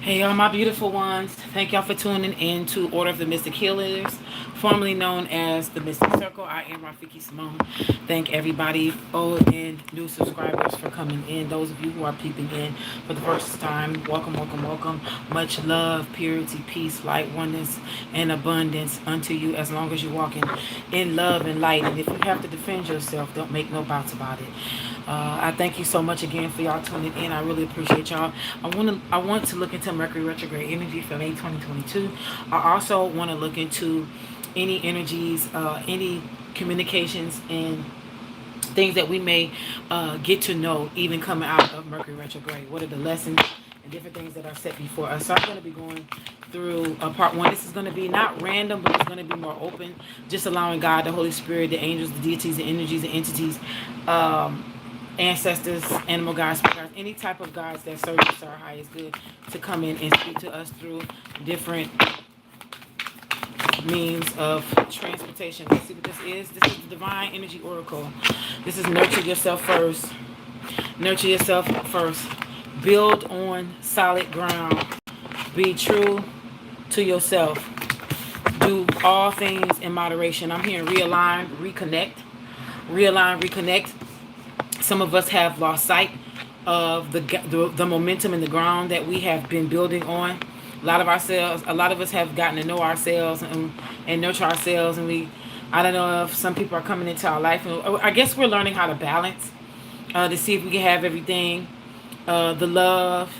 Hey, all my beautiful ones. Thank y'all for tuning in to Order of the Mystic Healers, formerly known as the Mystic Circle. I am Rafiki Simone. Thank everybody, old and new subscribers, for coming in. Those of you who are peeping in for the first time, welcome, welcome, welcome. Much love, purity, peace, light, oneness, and abundance unto you as long as you're walking in love and light. And if you have to defend yourself, don't make no bounce about it. I thank you so much again for y'all tuning in. I really appreciate y'all. I want to look into Mercury retrograde energy for May 2022. I also want to look into any energies, any communications, and things that we may get to know even coming out of Mercury retrograde. What are the lessons and different things that are set before us? So I'm going to be going through part one. This is going to be not random, but it's going to be more open, just allowing God, the Holy Spirit, the angels, the deities, the energies, the entities, ancestors, animal guides, spirit guides, any type of guides that serve us our highest good to come in and speak to us through different means of transportation. Let's see what this is. This is the Divine Energy Oracle. This is nurture yourself first. Nurture yourself first. Build on solid ground. Be true to yourself. Do all things in moderation. I'm hearing realign, reconnect. Realign, reconnect. Some of us have lost sight of the momentum in the ground that we have been building on. A lot of us have gotten to know ourselves and nurture ourselves, and I don't know if some people are coming into our life. And I guess we're learning how to balance to see if we can have everything, the love,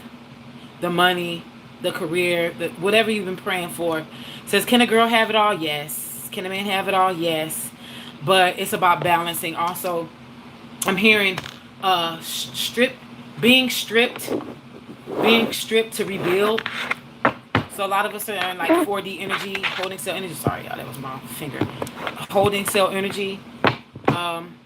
the money, the career, whatever you've been praying for. It says, can a girl have it all? Yes. Can a man have it all? Yes. But it's about balancing. Also, I'm hearing being stripped to rebuild. So a lot of us are in like 4D energy, holding cell energy. Sorry, y'all, that was my finger. Holding cell energy.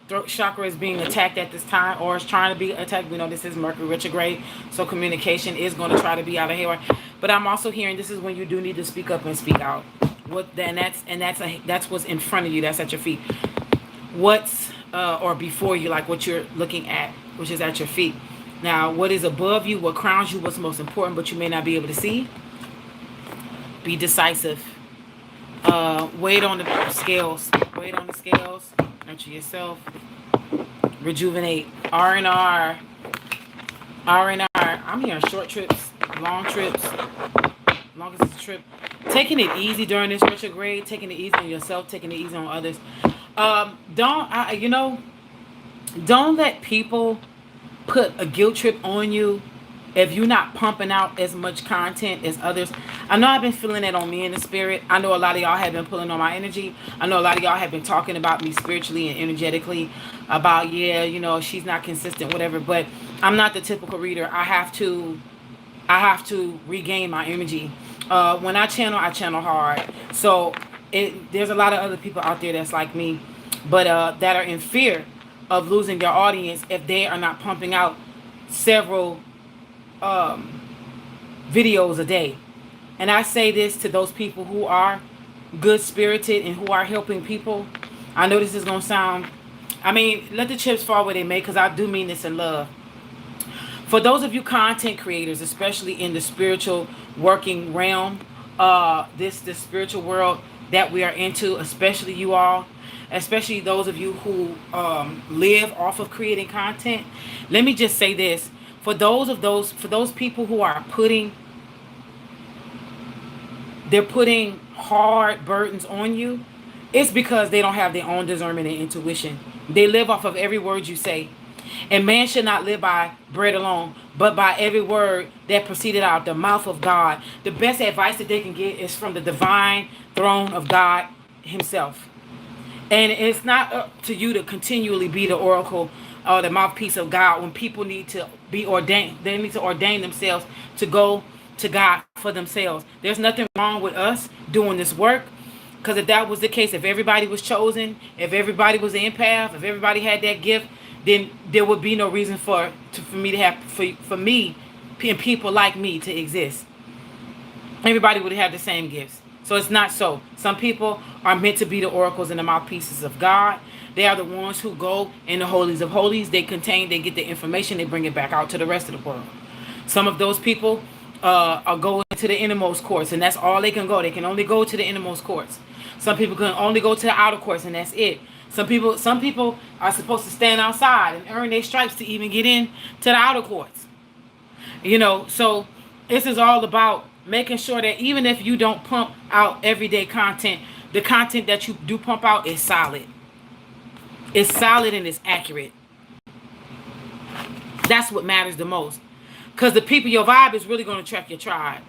Throat chakra is being attacked at this time, or is trying to be attacked. We know this is Mercury retrograde, so communication is going to try to be out of haywire. But I'm also hearing this is when you do need to speak up and speak out. That's what's in front of you. That's at your feet. What's or before you, like what you're looking at, which is at your feet. Now, what is above you, what crowns you, what's most important, but you may not be able to see. Be decisive. Wait on the scales. Wait on the scales. Nurture yourself. Rejuvenate. R&R. R&R. I'm hearing short trips, long trips. Long as it's a trip. Taking it easy during this retrograde. Taking it easy on yourself. Taking it easy on others. Don't let people put a guilt trip on you if you're not pumping out as much content as others. I know I've been feeling that on me in the spirit. I know a lot of y'all have been pulling on my energy. I know a lot of y'all have been talking about me spiritually and energetically about, she's not consistent, whatever. But I'm not the typical reader. I have to regain my energy. When I channel hard. So there's a lot of other people out there that's like me, but that are in fear of losing their audience if they are not pumping out several videos a day. And I say this to those people who are good spirited and who are helping people. I know this is going to sound, let the chips fall where they may, because I do mean this in love. For those of you content creators, especially in the spiritual working realm, this spiritual world that we are into, especially you all, especially those of you who live off of creating content, let me just say this. For those people who are putting hard burdens on you, it's because they don't have their own discernment and intuition. They live off of every word you say. And man should not live by bread alone, but by every word that proceeded out of the mouth of God. The best advice that they can get is from the divine throne of God himself. And it's not up to you to continually be the oracle or the mouthpiece of God when people need to be ordained. They need to ordain themselves to go to God for themselves. There's nothing wrong with us doing this work. Because if that was the case, if everybody was chosen, if everybody was an empath, if everybody had that gift, then there would be no reason for me and people like me to exist. Everybody would have the same gifts. So it's not so. Some people are meant to be the oracles and the mouthpieces of God. They are the ones who go in the holies of holies. They get the information, they bring it back out to the rest of the world. Some of those people or go into the innermost courts, and that's all they can go. They can only go to the innermost courts. Some people can only go to the outer courts, and that's it. Some people are supposed to stand outside and earn their stripes to even get in to the outer courts. So this is all about making sure that even if you don't pump out everyday content, the content that you do pump out is solid. It's solid and it's accurate. That's what matters the most. Because the people, your vibe is really going to track your tribe.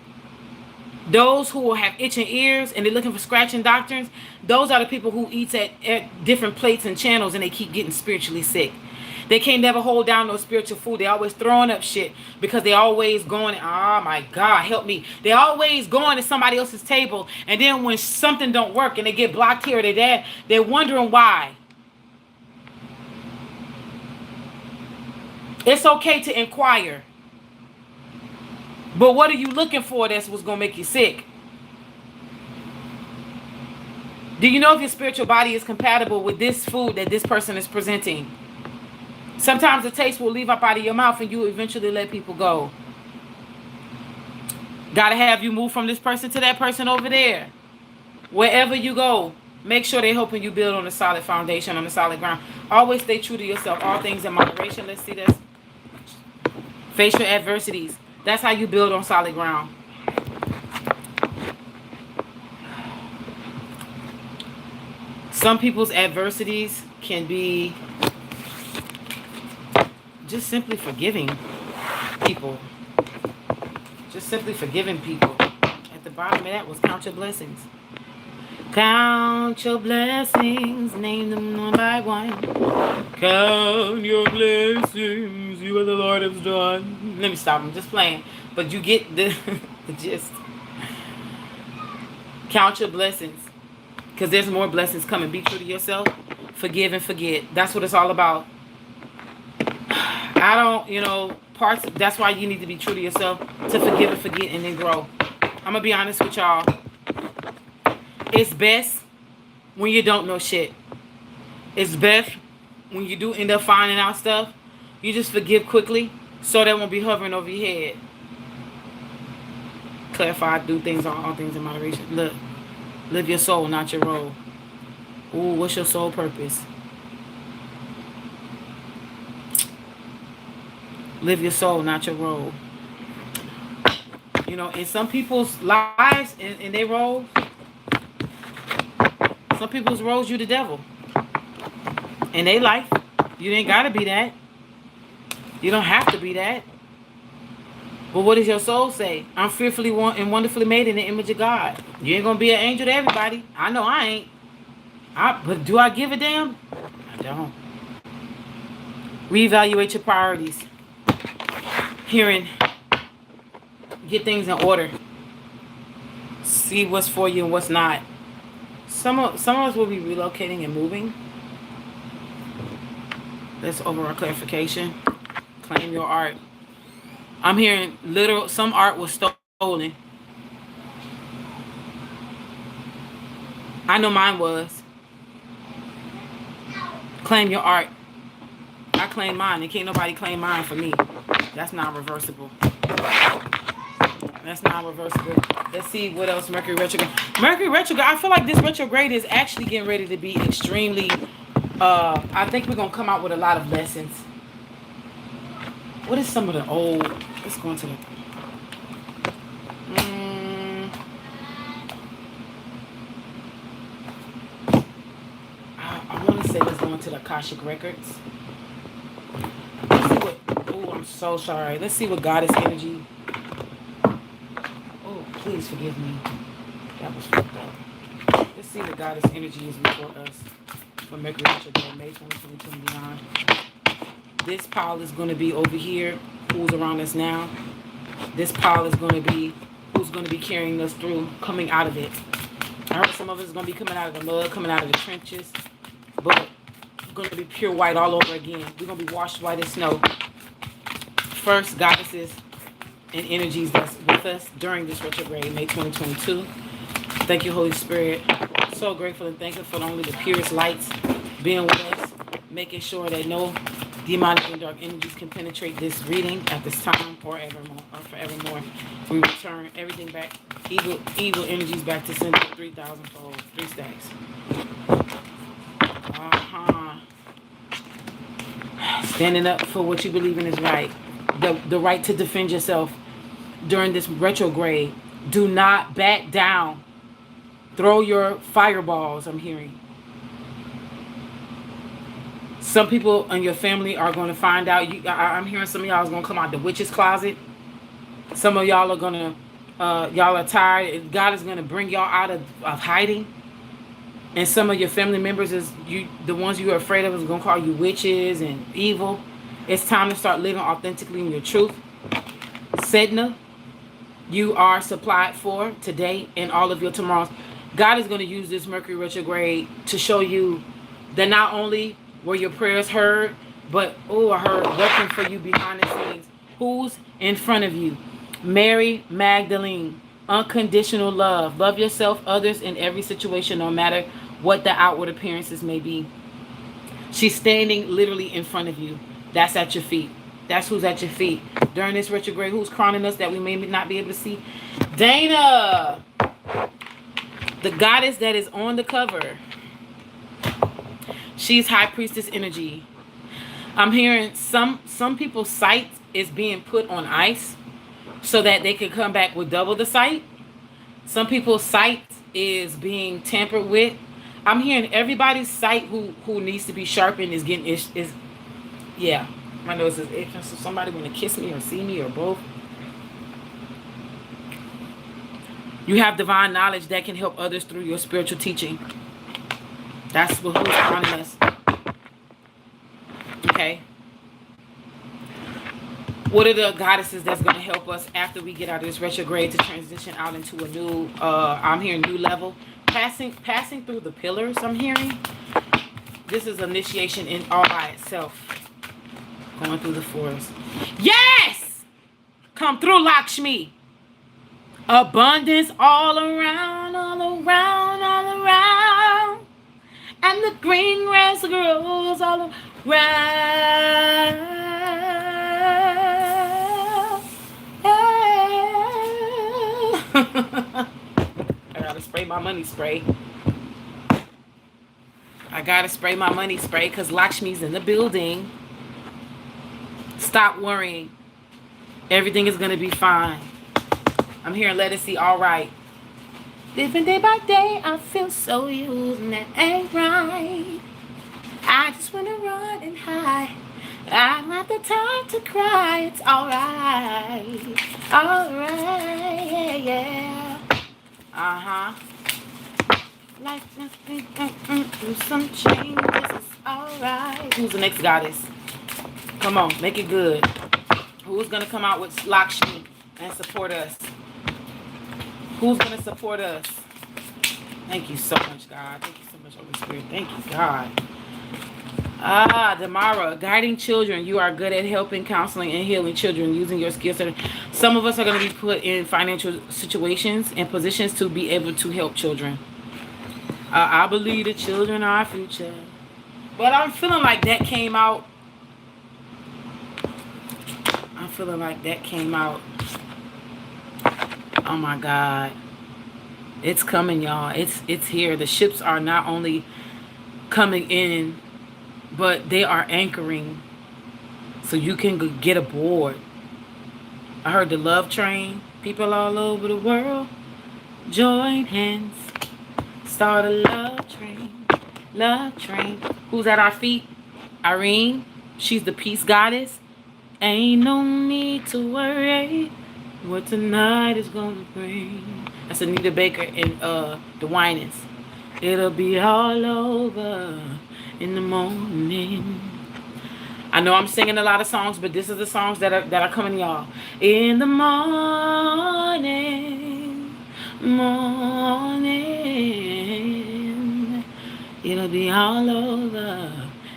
Those who will have itching ears and they're looking for scratching doctrines, those are the people who eat at different plates and channels and they keep getting spiritually sick. They can't never hold down no spiritual food. They always throwing up shit because they always going, oh my God, help me. They always going to somebody else's table. And then when something don't work and they get blocked here or there, they're wondering why. It's okay to inquire. But what are you looking for that's what's going to make you sick? Do you know if your spiritual body is compatible with this food that this person is presenting? Sometimes the taste will leave up out of your mouth and you eventually let people go. Gotta have you move from this person to that person over there. Wherever you go, make sure they're helping you build on a solid foundation, on a solid ground. Always stay true to yourself. All things in moderation. Let's see this. Face your adversities. That's how you build on solid ground. Some people's adversities can be just simply forgiving people. Just simply forgiving people. At the bottom of that was count your blessings. Count your blessings. Name them one by one. Count your blessings. See what the Lord has done. Let me stop. I'm just playing. But you get the gist. Count your blessings. Because there's more blessings coming. Be true to yourself. Forgive and forget. That's what it's all about. That's why you need to be true to yourself, to forgive and forget and then grow. I'm going to be honest with y'all. It's best when you don't know shit. It's best when you do end up finding out stuff. You just forgive quickly so that won't be hovering over your head. Clarify, do things on all things in moderation. Look, live your soul, not your role. Ooh, what's your soul purpose? Live your soul, not your role. In some people's lives, in their roles, some people's roles, you the devil. In their life, you ain't got to be that. You don't have to be that. But what does your soul say? I'm fearfully and wonderfully made in the image of God. You ain't going to be an angel to everybody. I know I ain't. But do I give a damn? I don't. Reevaluate your priorities. Get things in order. See what's for you and what's not. Some of us will be relocating and moving. That's overall clarification. Claim your art. I'm hearing some art was stolen. I know mine was. Claim your art. I claim mine, and can't nobody claim mine for me. That's not reversible. That's not reversible. Let's see what else Mercury retrograde. Mercury retrograde, I feel like this retrograde is actually getting ready to be extremely, I think we're going to come out with a lot of lessons. What is some of the old, let's go into the, I want to say let's go into the Cashapp records. Let's see what, oh, I'm so sorry. Let's see what goddess energy. Oh, please forgive me. That was fucked up. Let's see what goddess energy is before us for Mercury retrograde, May 2022 and beyond. This pile is going to be over here, who's around us now. This pile is going to be who's going to be carrying us through, coming out of it. I heard some of us is going to be coming out of the mud, coming out of the trenches, but it's going to be pure white all over again. We're going to be washed white as snow. First, goddesses and energies that's with us during this retrograde, May 2022. Thank you, Holy Spirit. So grateful and thankful for only the purest lights being with us, making sure that no demonic and dark energies can penetrate this reading at this time or forevermore. We return everything back. Evil energies back to sender 3,000 fold. 3 stacks. Standing up for what you believe in is right. The right to defend yourself during this retrograde. Do not back down. Throw your fireballs, I'm hearing. Some people in your family are going to find out. I'm hearing some of y'all is going to come out the witch's closet. Some of y'all are going to, y'all are tired. God is going to bring y'all out of hiding. And some of your family members, the ones you are afraid of, is going to call you witches and evil. It's time to start living authentically in your truth. Sedna, you are supplied for today and all of your tomorrows. God is going to use this Mercury retrograde to show you that not only were your prayers heard, but I heard working for you behind the scenes. Who's in front of you? Mary Magdalene, unconditional love. Love yourself, others, in every situation, no matter what the outward appearances may be. She's standing literally in front of you. That's at your feet. That's who's at your feet. During this retrograde, who's crowning us that we may not be able to see? Dana, the goddess that is on the cover. She's high priestess energy. I'm hearing some people's sight is being put on ice so that they can come back with double the sight. Some people's sight is being tampered with. I'm hearing everybody's sight who needs to be sharpened is getting is yeah. My nose is itching, so somebody want to kiss me or see me or both. You have divine knowledge that can help others through your spiritual teaching. That's who's calling us. Okay. What are the goddesses that's going to help us after we get out of this retrograde to transition out into a new, I'm hearing new level. Passing through the pillars, I'm hearing. This is initiation in all by itself. Going through the forest. Yes! Come through, Lakshmi. Abundance all around, all around, all around. And the green grass grows all around. I gotta spray my money spray. I gotta spray my money spray because Lakshmi's in the building. Stop worrying. Everything is gonna be fine. I'm hearing let it see all right. Living day by day, I feel so used and that ain't right. I just wanna run and hide. I don't have the time to cry. It's alright. Alright, yeah, yeah. Uh-huh. Life must be through some changes. It's alright. Who's the next goddess? Come on, make it good. Who's gonna come out with Lakshmi and support us? Who's gonna support us? Thank you so much, God. Thank you so much, Holy Spirit. Thank you, God. Damara, guiding children. You are good at helping, counseling, and healing children using your skill set. Some of us are going to be put in financial situations and positions to be able to help children. I believe the children are our future. But I'm feeling like that came out. I'm feeling like that came out. Oh my God. It's coming, y'all. It's here. The ships are not only coming in, but they are anchoring so you can get aboard. I heard the love train. People all over the world join hands. Start a love train. Love train. Who's at our feet? Irene. She's the peace goddess. Ain't no need to worry what tonight is gonna bring. That's Anita Baker and the Winans. It'll be all over in the morning. I know I'm singing a lot of songs, but this is the songs that are coming to y'all. In the morning, it'll be all over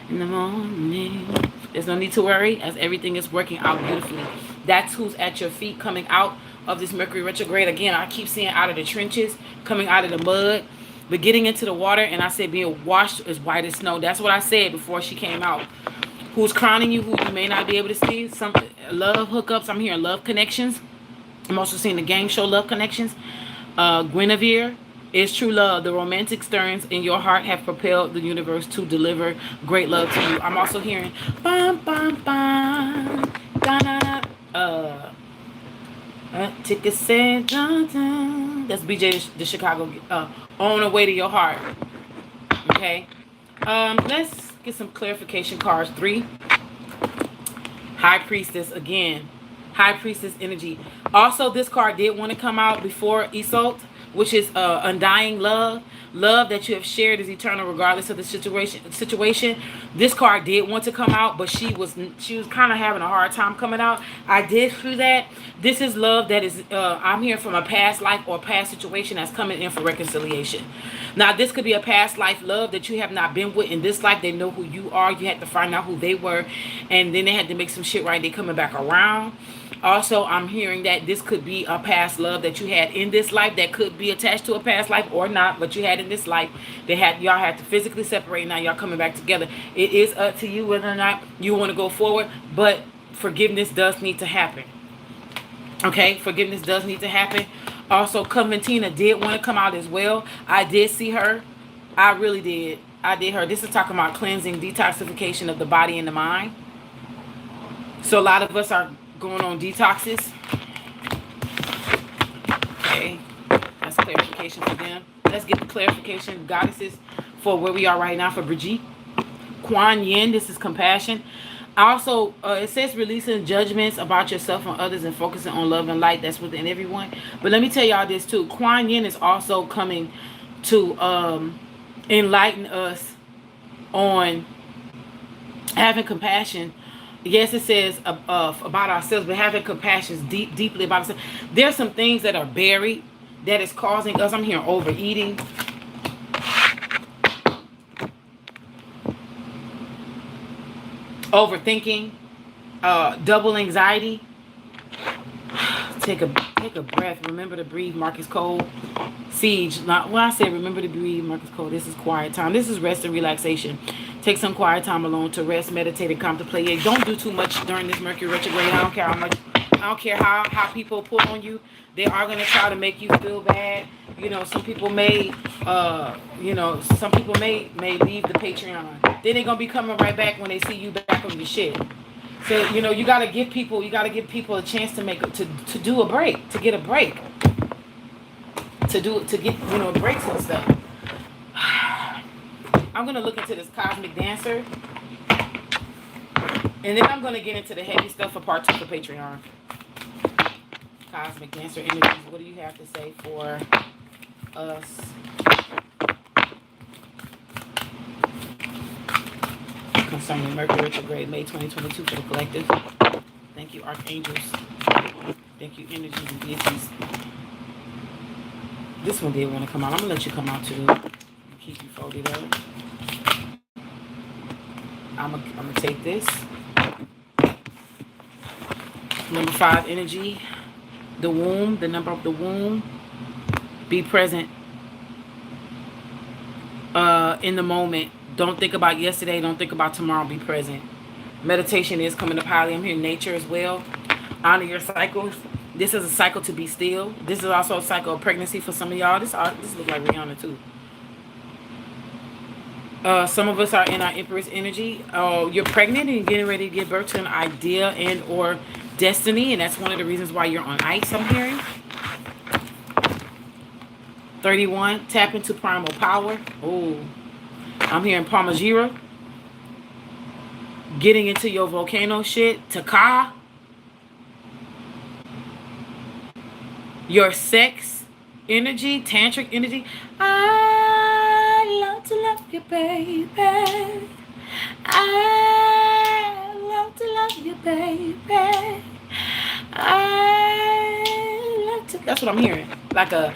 in the morning. There's no need to worry as everything is working out beautifully. That's who's at your feet coming out of this Mercury retrograde. Again, I keep seeing out of the trenches, coming out of the mud, but getting into the water, and I said being washed as white as snow. That's what I said before she came out. Who's crowning you, who you may not be able to see. Some love hookups. I'm hearing love connections. I'm also seeing the game show love connections. Guinevere is true love. The romantic stirrings in your heart have propelled the universe to deliver great love to you. I'm also hearing bum bum bum da da da. Ticket said dun, dun. That's BJ the Chicago. On the way to your heart. Okay. Let's get some clarification cards. 3. High Priestess again. High Priestess energy. Also, this card did want to come out before Isolde, which is undying love. Love that you have shared is eternal regardless of the situation. This card did want to come out, but she was kind of having a hard time coming out. I did through that. This is love that is I'm hearing from a past life or past situation that's coming in for reconciliation. Now, this could be a past life love that you have not been with in this life. They know who you are. You had to find out who they were, and then they had to make some shit right. They coming back around. Also, I'm hearing that this could be a past love that you had in this life that could be attached to a past life or not, but you had in this life. Y'all had to physically separate. Now y'all coming back together. It is up to you whether or not you want to go forward, but forgiveness does need to happen. Okay, forgiveness does need to happen. Also, Coventina did want to come out as well. I did see her. I really did. I did her. This is talking about cleansing, detoxification of the body and the mind. So a lot of us are going on detoxes. Okay, that's clarification for them. Let's get the clarification, goddesses, for where we are right now for Brigitte. Kuan Yin, this is compassion. Also, it says releasing judgments about yourself and others and focusing on love and light that's within everyone. But let me tell y'all this too. Kuan Yin is also coming to enlighten us on having compassion. Yes, it says about ourselves, but having compassion deeply about ourselves. There's some things that are buried that is causing us. I'm hearing overeating. Overthinking. Double anxiety. Take a breath. Remember to breathe. Marcus Cole. Siege. When I say remember to breathe, Marcus Cole, this is quiet time. This is rest and relaxation. Take some quiet time alone to rest, meditate, and contemplate. Yeah, don't do too much during this Mercury retrograde. I don't care how much. I don't care how people pull on you. They are gonna try to make you feel bad. You know, some people may, some people may leave the Patreon. Then they're gonna be coming right back when they see you back on your shit. So you gotta give people a chance to do a break, to get a break, to get breaks and stuff. I'm going to look into this cosmic dancer. And then I'm going to get into the heavy stuff for part 2 for Patreon. Cosmic dancer energies. What do you have to say for us? Concerning Mercury retrograde, May 2022 for the collective. Thank you, archangels. Thank you, energies and deities. This one did want to come out. I'm going to let you come out too. Keep you folded up. I'm gonna take this. Number 5 energy. The womb, the number of the womb. Be present in the moment. Don't think about yesterday. Don't think about tomorrow. Be present. Meditation is coming up highly. I'm hearing nature as well. Honor your cycles. This is a cycle to be still. This is also a cycle of pregnancy for some of y'all. This looks like Rihanna too. Some of us are in our Empress energy. You're pregnant and you're getting ready to give birth to an idea and or destiny, and that's one of the reasons why you're on ice, I'm hearing. 31, tap into primal power. Oh, I'm hearing Palmajira. Getting into your volcano shit. Taka. Your sex energy, tantric energy. I love to love you, baby. I love to love you, baby. I love to. That's what I'm hearing. Like a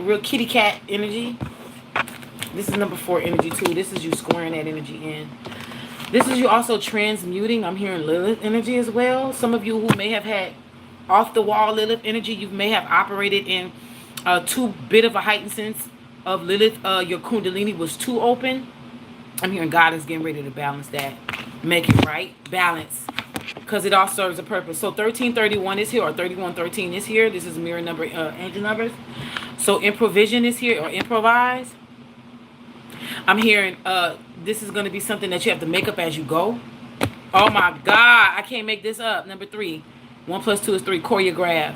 real kitty cat energy. This is number 4 energy too. This is you squaring that energy in. This is you also transmuting. I'm hearing Lilith energy as well. Some of you who may have had off the wall Lilith energy, you may have operated in too bit of a heightened sense of Lilith. Your Kundalini was too open. I'm hearing God is getting ready to balance that. Make it right. Balance. Because it all serves a purpose. So 1331 is here, or 3113 is here. This is mirror number, angel numbers. So improvision is here, or improvise. I'm hearing this is going to be something that you have to make up as you go. Oh my God, I can't make this up. Number 3. 1 plus 2 is 3. Choreograph.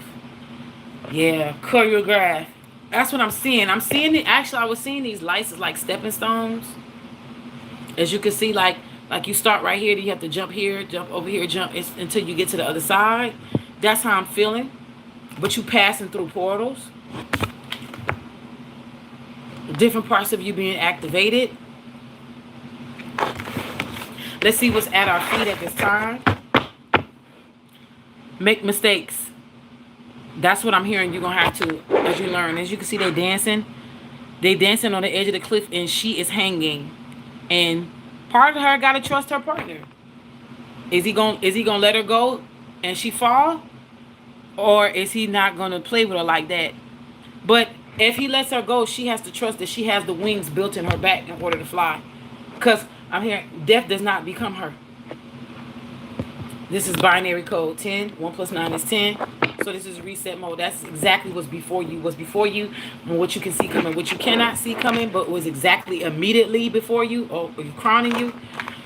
Yeah, choreograph. That's what I'm seeing. I'm seeing it. Actually, I was seeing these lights as like stepping stones. As you can see, like you start right here, then you have to jump here, jump over here, jump until you get to the other side. That's how I'm feeling. But you passing through portals. Different parts of you being activated. Let's see what's at our feet at this time. Make mistakes. That's what I'm hearing you're going to have to, as you learn. As you can see, they dancing. They dancing on the edge of the cliff, and she is hanging. And part of her got to trust her partner. Is he gonna let her go and she fall? Or is he not going to play with her like that? But if he lets her go, she has to trust that she has the wings built in her back in order to fly. Because I'm hearing death does not become her. This is binary code 10. 1 plus 9 is 10. So this is reset mode. That's exactly what's before you. What's before you and what you can see coming. What you cannot see coming, but was exactly immediately before you or crowning you.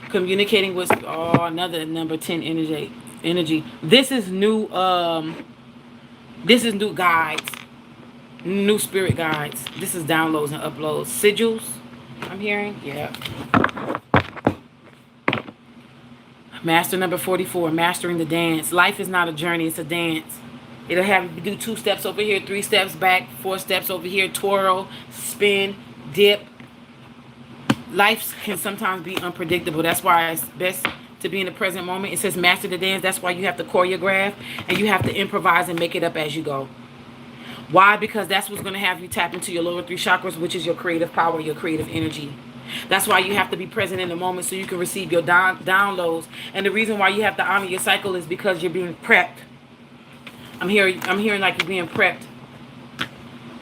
Communicating with another number 10 energy. This is new guides. New spirit guides. This is downloads and uploads. Sigils, I'm hearing. Yeah. Master number 44, mastering the dance. Life is not a journey, it's a dance. It'll have you do 2 steps over here, 3 steps back, 4 steps over here, twirl, spin, dip. Life can sometimes be unpredictable. That's why it's best to be in the present moment. It says master the dance. That's why you have to choreograph and you have to improvise and make it up as you go. Why? Because that's what's going to have you tap into your lower 3 chakras, which is your creative power, your creative energy. That's why you have to be present in the moment so you can receive your downloads. And the reason why you have to honor your cycle is because you're being prepped. I'm hearing like you're being prepped.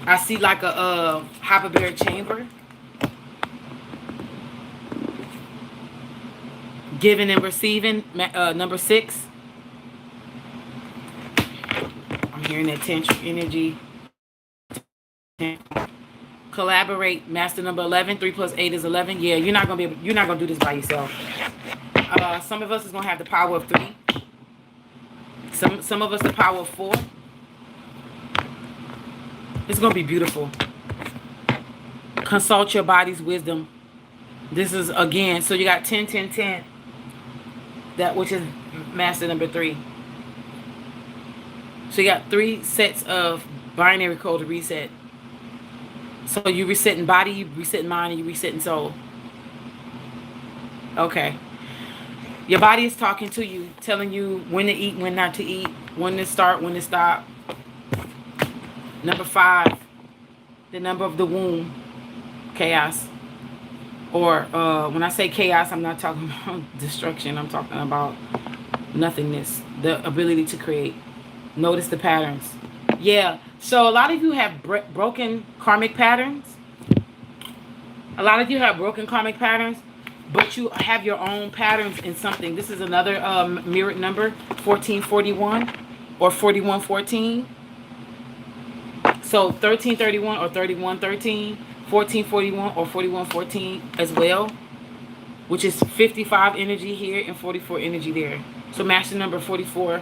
I see like a hyperbaric chamber. Giving and receiving, number 6. I'm hearing that tantric energy. Collaborate, master number 11. 3 plus 8 is 11. Yeah, you're not gonna do this by yourself. Some of us is gonna have the power of 3. Some of us the power of 4. It's gonna be beautiful. Consult your body's wisdom. This is again, so you got 10, 10, 10. That which is master number 3. So you got 3 sets of binary code to reset. So you resetting body, you resetting mind, and you resetting soul. Okay. Your body is talking to you, telling you when to eat, when not to eat, when to start, when to stop. Number 5, the number of the womb, chaos. Or when I say chaos, I'm not talking about destruction. I'm talking about nothingness, the ability to create. Notice the patterns. Yeah. So a lot of you have broken karmic patterns. A lot of you have broken karmic patterns, but you have your own patterns in something. This is another mirrored number, 1441 or 4114. So 1331 or 3113, 1441 or 4114 as well, which is 55 energy here and 44 energy there. So master number 44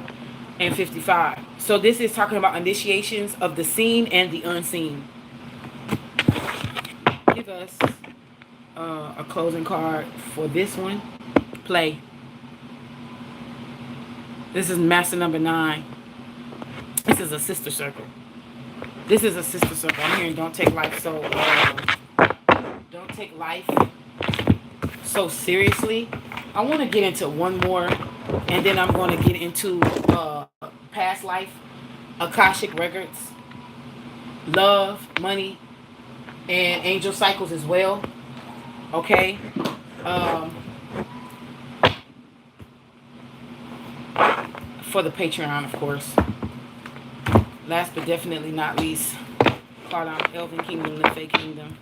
and 55. So this is talking about initiations of the seen and the unseen. Give us a closing card for this one. Play. This is master number 9. This is a sister circle. This is a sister circle. I'm hearing don't take life so seriously. I want to get into one more, and then I'm going to get into past life, Akashic records, love, money, and angel cycles as well. Okay. For the Patreon, of course. Last but definitely not least, card out Elven Kingdom, the Fey Kingdom,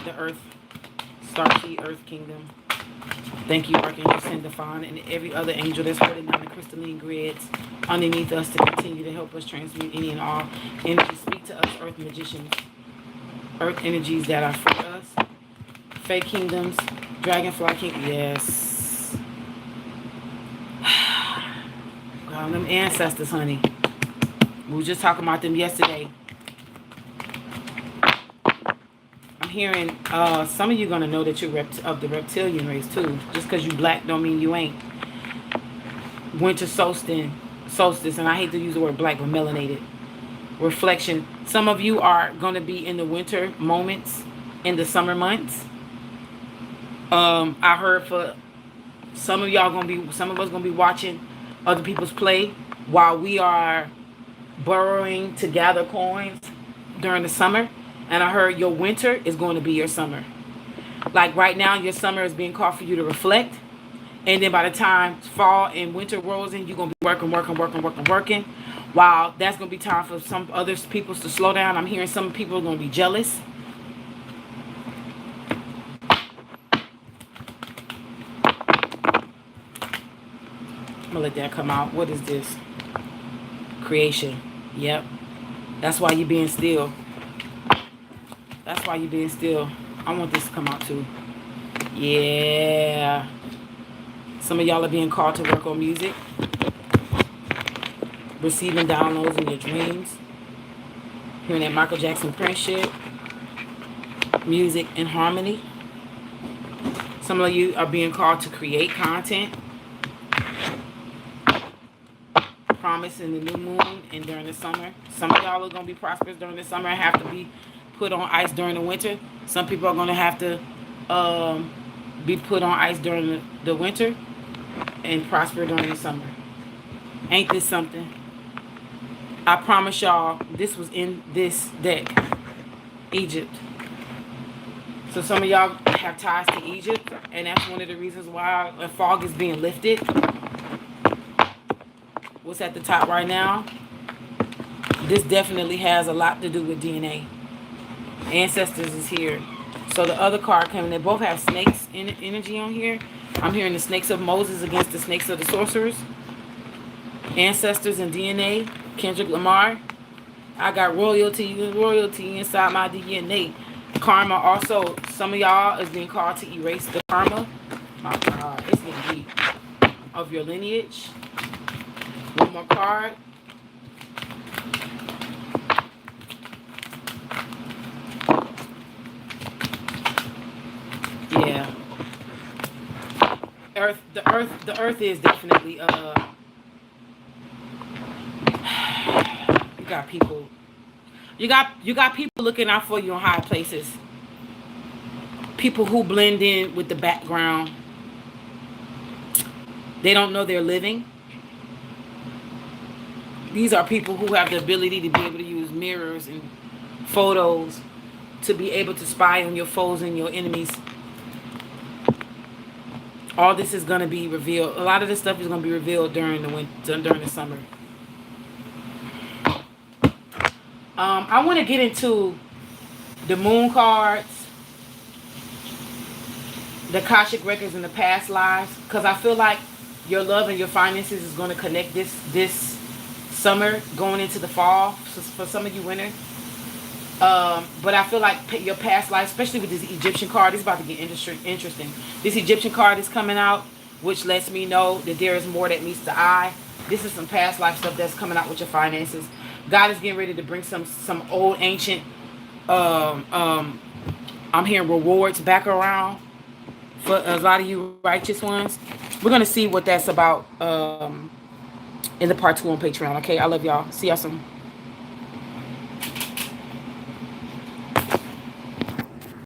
the Earth, Star Key, Earth Kingdom. Thank you, Archangel Sandafon, and every other angel that's holding down the crystalline grids underneath us to continue to help us transmute any and all energy. Speak to us, Earth Magicians. Earth energies that are for us. Fake kingdoms. Dragonfly King. Yes. God, them ancestors, honey. We were just talking about them yesterday. I'm hearing some of you gonna know that you're of the reptilian race too. Just because you black don't mean you ain't. Winter solstice, and I hate to use the word black, but melanated. Reflection. Some of you are gonna be in the winter moments in the summer months. I heard for some of us gonna be watching other people's play while we are burrowing to gather coins during the summer. And I heard your winter is going to be your summer. Like right now, your summer is being called for you to reflect. And then by the time fall and winter rolls in, you're going to be working. While that's going to be time for some other people to slow down. I'm hearing some people are going to be jealous. I'm going to let that come out. What is this? Creation. Yep. That's why you're being still. That's why you're being still. I want this to come out too. Yeah. Some of y'all are being called to work on music. Receiving downloads in your dreams. Hearing that Michael Jackson Prince shit. Music and harmony. Some of you are being called to create content. Promise in the new moon and during the summer. Some of y'all are going to be prosperous during the summer and have to be put on ice during the winter. Some people are going to have to be put on ice during the winter and prosper during the summer. Ain't this something? I promise y'all, this was in this deck. Egypt. So some of y'all have ties to Egypt, and that's one of the reasons why a fog is being lifted. What's at the top right now? This definitely has a lot to do with DNA. Ancestors is here. So the other card coming, they both have snakes in energy on here. I'm hearing the snakes of Moses against the snakes of the sorcerers. Ancestors and DNA. Kendrick Lamar. I got royalty inside my DNA. Karma also. Some of y'all is being called to erase the karma. My God, it's getting deep. Of your lineage. One more card. Yeah. The earth is definitely you got people looking out for you in high places. People who blend in with the background. They don't know they're living. These are people who have the ability to be able to use mirrors and photos to be able to spy on your foes and your enemies. All this is going to be revealed. A lot of this stuff is going to be revealed during the summer. I want to get into the moon cards, the Cashapp records in the past lives, because I feel like your love and your finances is going to connect this summer going into the fall for some of you winners. But I feel like your past life, especially with this Egyptian card, is about to get interesting. This Egyptian card is coming out, which lets me know that there is more that meets the eye. This is some past life stuff that's coming out with your finances. God is getting ready to bring some old ancient I'm hearing rewards back around for a lot of you righteous ones. We're gonna see what that's about in the part 2 on Patreon. Okay, I love y'all. See y'all soon.